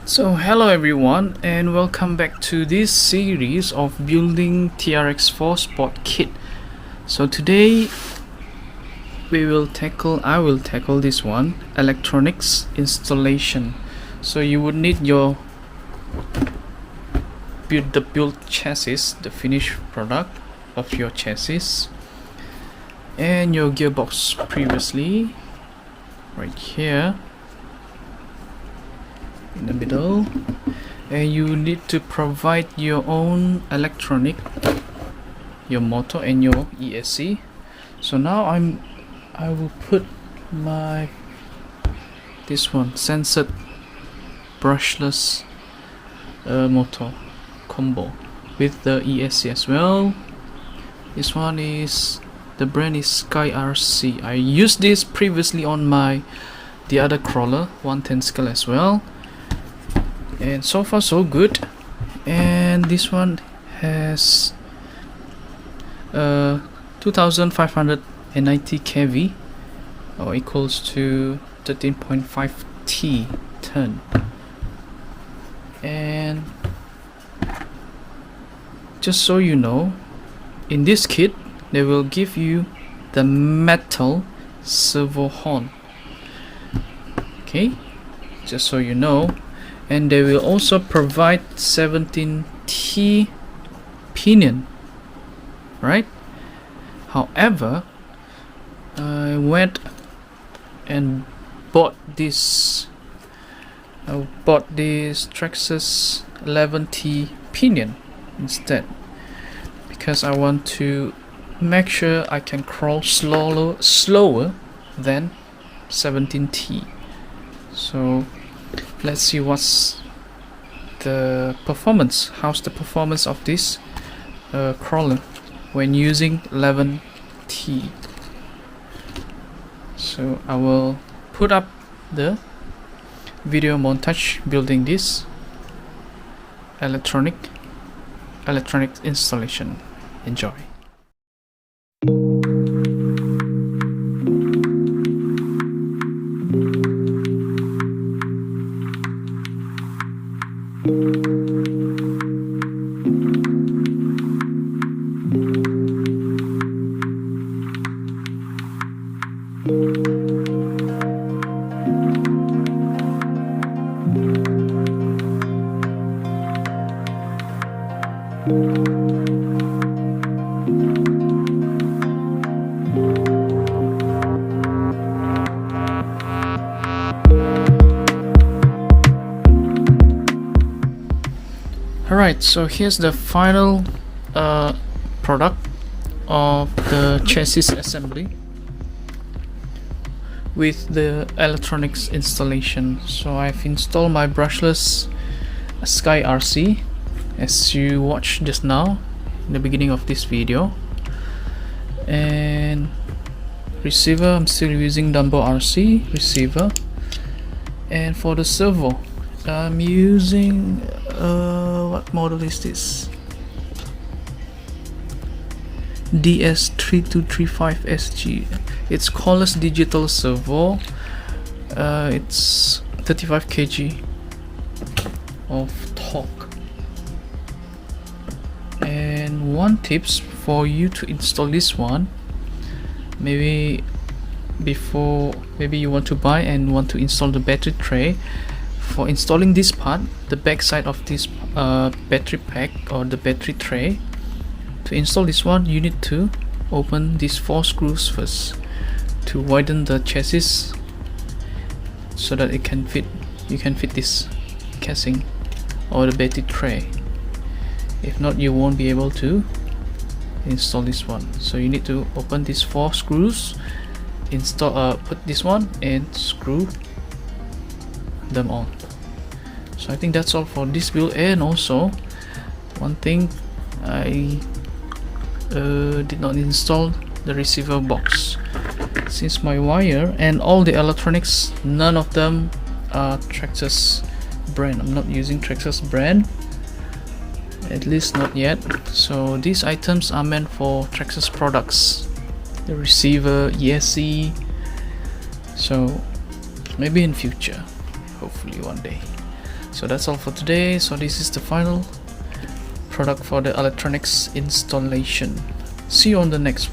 So hello everyone and welcome back to this series of building TRX4 SPORT KIT. So today I will tackle this one, electronics installation. So you would need your build chassis, the finished product of your chassis, and your gearbox previously right here in the middle, and you need to provide your own electronic, your motor and your ESC. So now I will put my this one censored brushless motor combo with the ESC as well. This one is the brand is Sky RC. I used this previously on the other crawler 110 scale as well, and so far so good. And this one has 2590 kV, or equals to 13.5 T turn. And just so you know, in this kit they will give you the metal servo horn, okay, just so you know. And they will also provide 17T pinion, right? However, I went and bought this Traxxas 11T pinion instead, because I want to make sure I can crawl slower than 17T. So let's see what's the performance. How's the performance of this crawler when using 11T? So I will put up the video montage building this electronic installation. Enjoy. Alright, so here's the final product of the chassis assembly with the electronics installation. So I've installed my brushless Sky RC, as you watched just now in the beginning of this video, and receiver, I'm still using Dumbo RC receiver. And for the servo, I'm using what model is this? DS3235SG. It's cordless digital servo. It's 35 kg of torque. And one tips for you to install this one, maybe you want to buy and want to install the battery tray. For installing this part, the back side of this battery pack or the battery tray, to install this one you need to open these 4 screws first to widen the chassis so that you can fit this casing or the battery tray. If not, you won't be able to install this one. So you need to open these 4 screws, put this one and screw them on. So I think that's all for this build. And also one thing, I did not install the receiver box, since my wire and all the electronics, none of them are Traxxas brand. I'm not using Traxxas brand, at least not yet. So these items are meant for Traxxas products, the receiver, ESC. So maybe in future, hopefully one day. So that's all for today. So this is the final product for the electronics installation. See you on the next